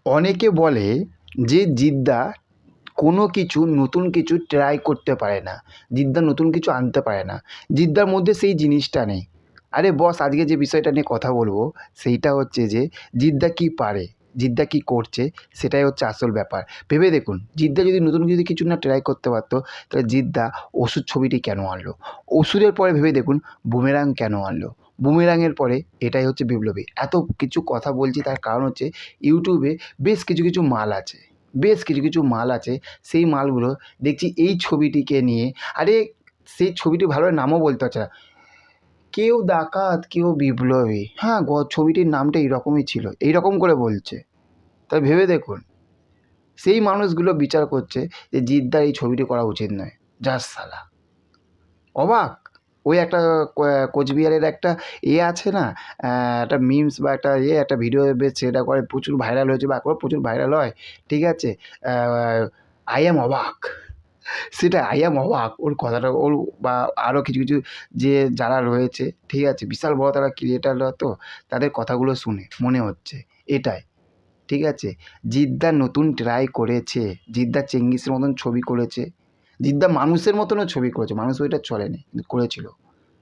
অনেকে বলে যে জিদ্দা কোনো কিছু নতুন কিছু ট্রাই করতে পারে না, জিদ্দা নতুন কিছু আনতে পারে না, জিদ্দার মধ্যে সেই জিনিসটা নেই। আরে বস, আজকে যে বিষয়টা নিয়ে কথা বলবো সেইটা হচ্ছে যে জিদ্দা কী পারে, জিদ্দা কী করছে, সেটাই হচ্ছে আসল ব্যাপার। ভেবে দেখুন, জিদ্দা যদি নতুন যদি কিছু না ট্রাই করতে পারতো তাহলে জিদ্দা ওষুধ ছবিটি কেন আনলো? ওষুধের পরে ভেবে দেখুন বুমেরাং কেন আনলো? বুমেরাংয়ের পরে এটাই হচ্ছে বিপ্লবী। এত কিছু কথা বলছি তার কারণ হচ্ছে ইউটিউবে বেশ কিছু কিছু মাল আছে, বেশ কিছু কিছু মাল আছে, সেই মালগুলো দেখছি এই ছবিটিকে নিয়ে, আরে সেই ছবিটি ভালোভাবে নামও বলতে পারছে না, কেউ ডাকাত কেউ বিপ্লবী, হ্যাঁ ছবিটির নামটা এইরকমই ছিল, এইরকম করে বলছে। তাই ভেবে দেখুন, সেই মানুষগুলো বিচার করছে যে জিদ্দার এই ছবিটি করা উচিত নয়। যাস শালা, অবাক। ওই একটা কোচবিহারের একটা আছে না, একটা মিমস বা একটা একটা ভিডিও বেশ সেটা করে প্রচুর ভাইরাল হয়েছে বা এখনও প্রচুর ভাইরাল হয়, ঠিক আছে? আই অ্যাম অবাক, সেটা আই অ্যাম অবাক, ওর কথাটা ওর বা আরও কিছু কিছু যে যারা রয়েছে, ঠিক আছে, বিশাল বড় তারা ক্রিয়েটাররা, তো তাদের কথাগুলো শুনে মনে হচ্ছে এটাই, ঠিক আছে? জিদ্দা নতুন ট্রাই করেছে, জিদ্দা চেঙ্গিসের মতন ছবি করেছে, জিদ্দা মানুষের মতনও ছবি করেছে, মানুষ ওইটা চলেনি কিন্তু করেছিল।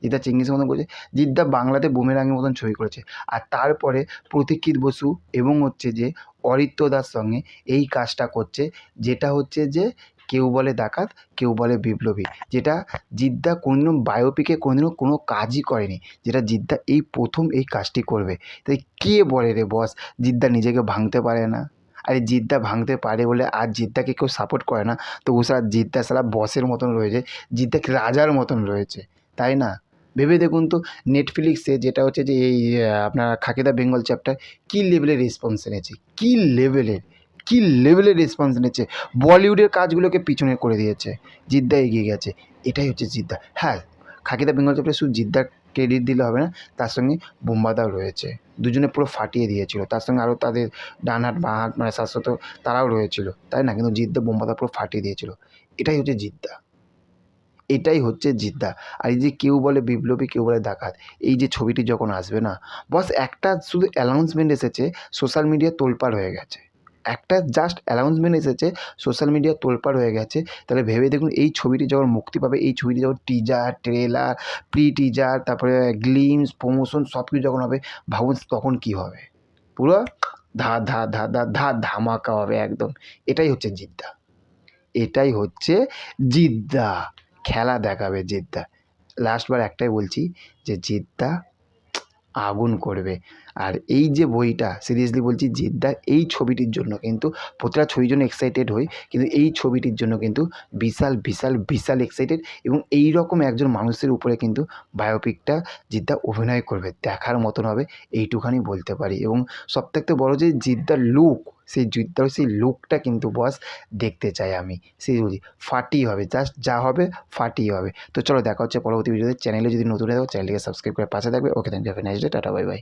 জিদ্দা চেঙ্গিসের মতন করেছে, জিদ্দা বাংলাতে বুমেরাংয়ের মতন ছবি করেছে। আর তারপরে প্রতীক্ষিত বসু এবং হচ্ছে যে অরিত্র দার সঙ্গে এই কাজটা করছে, যেটা হচ্ছে যে কেউ বলে ডাকাত কেউ বলে বিপ্লবী, যেটা জিদ্দা কোনোদিনও বায়োপিকে কোনোদিনও কোনো কাজই করেনি, যেটা জিদ্দা এই প্রথম এই কাজটি করবে। তাই কে বলে রে বস জিদ্দা নিজেকে ভাঙতে পারে না? আরে জিদ্দা ভাঙতে পারে বলে আর জিদ্দাকে কেউ সাপোর্ট করে না, তো ও সারা জিদ্দা সারা বসের মতন রয়েছে, জিদ্দা রাজার মতন রয়েছে, তাই না? ভেবে দেখুন তো, নেটফ্লিক্সে যেটা হচ্ছে যে এই আপনার খাকি দ্য বেঙ্গল চ্যাপ্টার কী লেভেলের রেসপন্স এনেছে, কী লেভেলের, কী লেভেলের রেসপন্স এনেছে, বলিউডের কাজগুলোকে পিছনে করে দিয়েছে, জিদ্দা এগিয়ে গেছে, এটাই হচ্ছে জিদ্দা। হ্যাঁ, খাকি দ্য বেঙ্গল চ্যাপ্টার শুধু জিদ্দার ক্রেডিট দিলে হবে না, তার সঙ্গে বোম্বাদাও রয়েছে, দুজনে পুরো ফাটিয়ে দিয়েছিল, তার সঙ্গে আরও তাদের ডান হাত বাঁ হাত মানে শাশ্বত তারাও রয়েছিল, তাই না? কিন্তু জিদ্দা বোম্বাদা পুরো ফাটিয়ে দিয়েছিল, এটাই হচ্ছে জিদ্দা, এটাই হচ্ছে জিদ্দা। আর এই যে কেউ বলে বিপ্লবী কেউ বলে ডাকাত, এই যে ছবিটি যখন আসবে না বস, একটা শুধু অ্যানাউন্সমেন্ট এসেছে, সোশ্যাল মিডিয়া তোলপাড় হয়ে গেছে, একটা জাস্ট অ্যানাউন্সমেন্ট এসেছে, সোশ্যাল মিডিয়া তোলপাড় হয়ে গেছে। তাহলে ভেবে দেখুন এই ছবিটি যখন মুক্তি পাবে, এই ছবিটি যখন টিজার ট্রেলার প্রি টিজার তারপরে গ্লিমস প্রমোশন সব কিছু যখন হবে, ভাবুন তখন কী হবে, পুরো ধা ধা ধা ধা ধা ধামাকা হবে একদম। এটাই হচ্ছে জিদ্দা, এটাই হচ্ছে জিদ্দা, খেলা দেখাবে জিদ্দা। লাস্টবার একটাই বলছি যে জিদ্দা আগুন করবে। আর এই যে বইটা সিরিয়াসলি বলছি, জিদ্দার এই ছবিটির জন্য কিন্তু প্রতিটা ছবির জন্য এক্সাইটেড হই, কিন্তু এই ছবিটির জন্য কিন্তু বিশাল বিশাল বিশাল এক্সাইটেড, এবং এই রকম একজন মানুষের উপরে কিন্তু বায়োপিকটা জিদ্দা অভিনয় করবে, দেখার মতন হবে এইটুখানি বলতে পারি। এবং সবথেকে বড় যে জিদ্দার লুক, সেই জিদ্দার সেই লুকটা কিন্তু বস দেখতে চাই আমি, সেই বলছি ফাটিয়ে হবে, জাস্ট যা হবে ফাটিয়ে হবে। তো চলো দেখা হচ্ছে পরবর্তী ভিডিওতে। চ্যানেলে যদি নতুন হয়ে থাকো চ্যানেলটিকে সাবস্ক্রাইব করে পাশে থাকবে। Okay, thank you, have a nice day, tata, bye by.